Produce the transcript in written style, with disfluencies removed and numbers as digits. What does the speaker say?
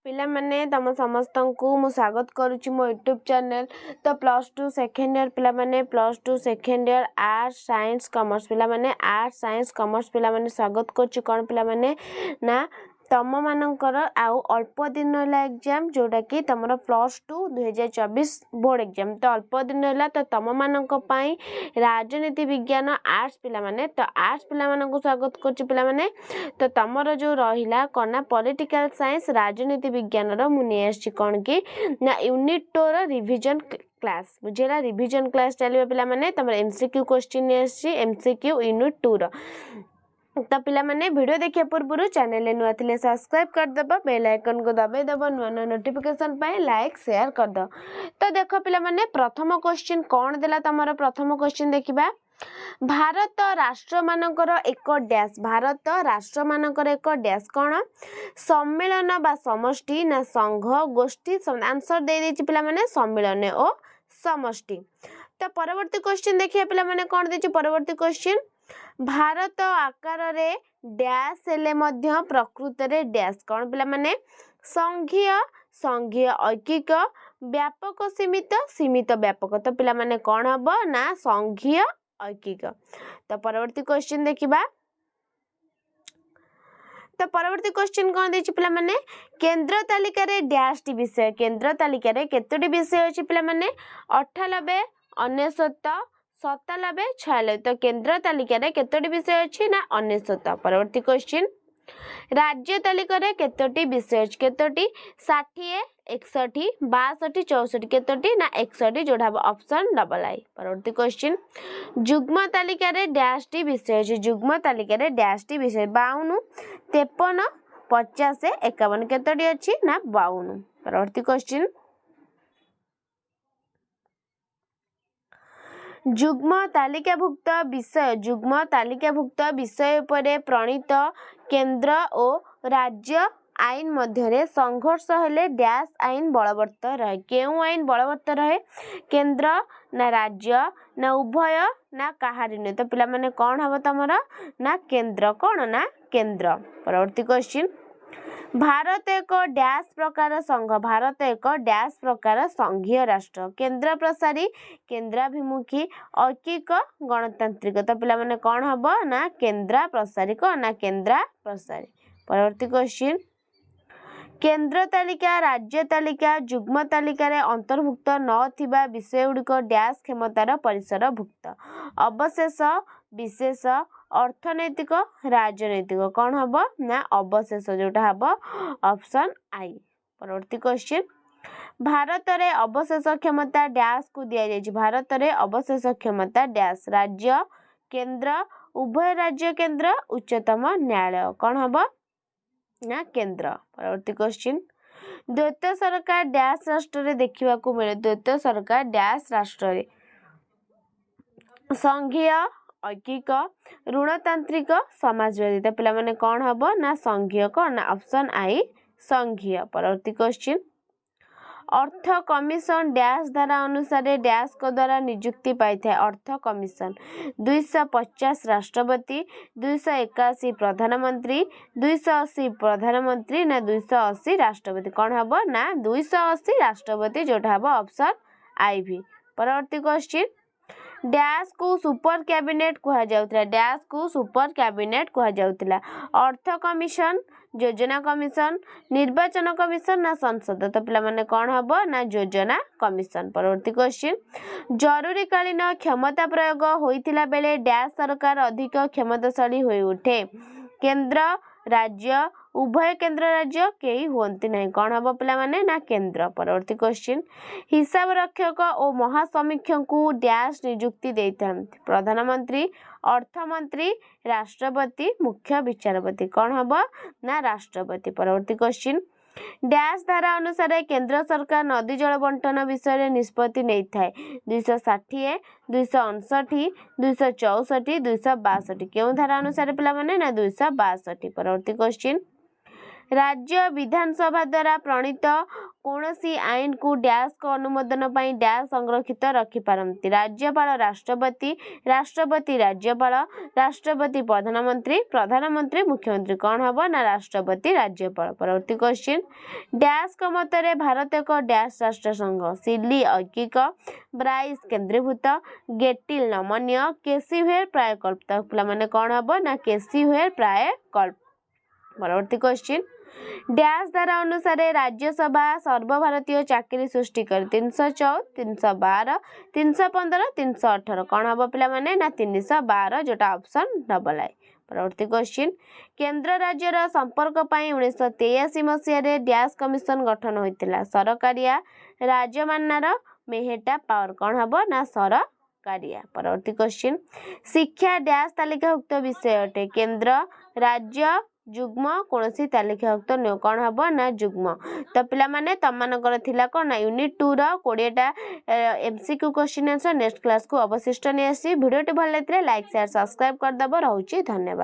पिला माने तम समस्त को मु स्वागत करुच्ची मो यूट्यूब चैनल। तो प्लस टू सेकेंड ईयर पिला माने plus two second year arts science commerce पिला माने आर्ट्स साइंस कॉमर्स पिला माने स्वागत करुच्ची कौन पिला माने ना तम मानकर आउ अल्प दिन है एग्जाम जोटा कि तुम प्लस टू 2024 बोर्ड एग्जाम तो अल्प दिन है तो तुम मान राजनीति विज्ञान आर्ट्स पिला माने तो आर्ट्स पिला मानक स्वागत करुच्ची पिला माने तो तुमर जो रहा कौन पॉलिटिकल साइंस राजनीति विज्ञान मुझे कौन कि ना यूनिट 2 रिविजन क्लास बुझेगा रिविजन क्लास चलिए पिला माने तुम एमसीक्यू क्वेश्चन एमसीक्यू यूनिट 2 तो पिला माने वीडियो देखिए पूर्व चैनल नुआ थे सब्सक्राइब करदेव बेल आइकन को दबाई देव नुआ नुआ नोटिफिकेशन पाए लाइक शेयर करदो। तो देख पिला माने प्रथम क्वेश्चन कौन देला तमर प्रथम क्वेश्चन देखिबा भारत राष्ट्र मानकर एक डैश भारत राष्ट्र मानकर एक डैश कौन सम्मेलन बा समष्टि ना संघ गोष्ठी आंसर दे देछि पिला माने सम्मेलन ओ समष्टि। तो परवर्ती क्वेश्चन देखिए पिला माने कौन देछि परवर्ती क्वेश्चन भारत आकार रे डैश हेले मध्य प्रकृत रे डैश कौन पिला माने संघीय संघीय ऐकिक व्यापक सीमित सीमित व्यापक। तो पिला माने कौन हबो ना संघीय ऐकिक। तो परवर्ती क्वेश्चन देखिबा तो परवर्ती क्वेश्चन कौन देछि पिला माने केंद्र तालिका रे डैश टी विषय केंद्र तालिका रे केतोटी विषय अछि पिला माने 98 99 97 96। तो केंद्र तालिका रे केतोटी विषय अछि ना 99। परवर्ती क्वेश्चन राज्य तालिका रे केतोटी विषय अछि केतोटी 60 61 62 64 केतोटी ना 61 जोड़ा ऑप्शन डबल आई। परवर्ती क्वेश्चन जुग्म तालिका रे डैश टी विषय अछि जुग्म तालिका रे डैश टी विषय 52 53 50 51 केतोटी अछि ना 52। परवर्ती क्वेश्चन जुग्म तालिकाभुक्त विषय पर प्रणीत केंद्र और राज्य आईन मध्य संघर्ष हेले डैश आईन बलवत्त रहे केउ आईन बलवत्त रहे केंद्र ना राज्य ना उभय ना कहारी नहीं। तो पिला माने कौन हम तमरा ना केंद्र कौन ना केंद्र। परवर्ती क्वेश्चन भारत एक डैश प्रकार संघ भारत एक डैश प्रकार संघीय राष्ट्र केंद्र प्रसारी केंद्राभिमुखी ऐकिक गणतांत्रिक। तो पिला माने कौन हबो ना केंद्र प्रसारिक ना केंद्र प्रसारी। परवर्ती क्वेश्चन केंद्र तालिका राज्य तालिका जुग्म तालिका रे अंतर्भुक्त नथिबा विषय गुड़िक डैश क्षमतार परिसरभुक्त अवशेष विशेष अर्थनैतिक राजनैतिक कौन हबो ना अवशेष जोटा हबो ऑप्शन आई। परवर्ती क्वेश्चन भारत रे अवशेष क्षमता डैश को दिया जाय भारत रे अवशेष क्षमता डैश राज्य केंद्र उभय राज्य केंद्र उच्चतम न्यायालय कौन हबो ना केंद्र। परवर्ती क्वेश्चन द्वैत सरकार डैश राष्ट्र रे देखिबा को मिले द्वैत सरकार डैश राष्ट्र रे संघीय ऐकिक ऋणतांत्रिक समाजवादी। तो पिला माने कौन हबो ना संघीय कौन ना ऑप्शन आई संघीय। परवर्ती क्वेश्चन अर्थ कमिशन डैश धारा अनुसार डैश को द्वारा नियुक्ति पाई थे अर्थ कमिशन 250 राष्ट्रपति 281 प्रधानमंत्री 280 प्रधानमंत्री ना 280 राष्ट्रपति कौन हबो ना 280 राष्ट्रपति जोटा हबो ऑप्शन आई भी। परवर्ती क्वेश्चन डैश को सुपर कैबिनेट कहा जाउतला डैश को सुपर कैबिनेट कहा जाउतला अर्थ कमिशन योजना कमिशन निर्वाचन कमिशन ना संसद। तो पिला माने कौन हबो ना योजना कमिशन। परवर्ती क्वेश्चन जरूरी कालीन क्षमता प्रयोग होइतिला बेले डैश सरकार अधिक क्षमताशाली होई उठे केंद्र राज्य उभय केंद्र राज्य केही होंती नहीं कौन हबो पिला माने ना केंद्र। परवर्ती क्वेश्चन हिसाब रक्षक और महासमीक्षक को डैश नियुक्ति देइथांती प्रधानमंत्री अर्थमंत्री राष्ट्रपति मुख्य विचारपति कौन हबो ना राष्ट्रपति। परवर्ती क्वेश्चन डैश धारा अनुसार केंद्र सरकार नदी जल बंटन विषय निष्पत्ति नहीं थाए 260 259 264 262 क्यों धारा अनुसार पिला माने ना 262। परवर्ती क्वेश्चन राज्य विधानसभा द्वारा प्रणीत कौनसी आईन को डैश को अनुमोदन पाई डैश संरक्षित रखिपारती राज्यपाल राष्ट्रपति राष्ट्रपति राज्यपाल राष्ट्रपति प्रधानमंत्री प्रधानमंत्री मुख्यमंत्री कौन हम ना राष्ट्रपति राज्यपाल। परवर्ती क्वेश्चन डैश को मतरे भारत एक डैश राष्ट्र संघ सिली ऐकिक ब्राइस केन्द्रीभूत गेटिल नमनीय केसीवेर प्राय कल्पित पे कौन हम ना केसीवेर प्राय कल्प। परवर्ती क्वेश्चन डैश धारा अनुसार राज्यसभा सर्वभारतीय चाकरी सृष्टि कर 314 312 315 318 कौन हम पे ना 312 जोटा ऑप्शन डबल आई। परवर्ती क्वेश्चन केंद्र राज्यर संपर्क 1983 मसीह डैश कमिशन गठन होता सरकारिया राजमान्नार मेहेटा पावर कौन हम ना सरकारिया। परवर्ती क्वेश्चन शिक्षा डैश तालिकाभुक्त विषय अटे केंद्र राज्य जुग्म कौन सी तालिकाभुक्त नुह कौन हम ना जुग्म। तो पिलामाने तमनकर थिला कौन ना यूनिट 2 रो 20टा MCQ question answer next class को अवशिष्ट नहीं आसी वीडियो भल लगे लाइक शेयर सब्सक्राइब करदब। रहुछि धन्यवाद।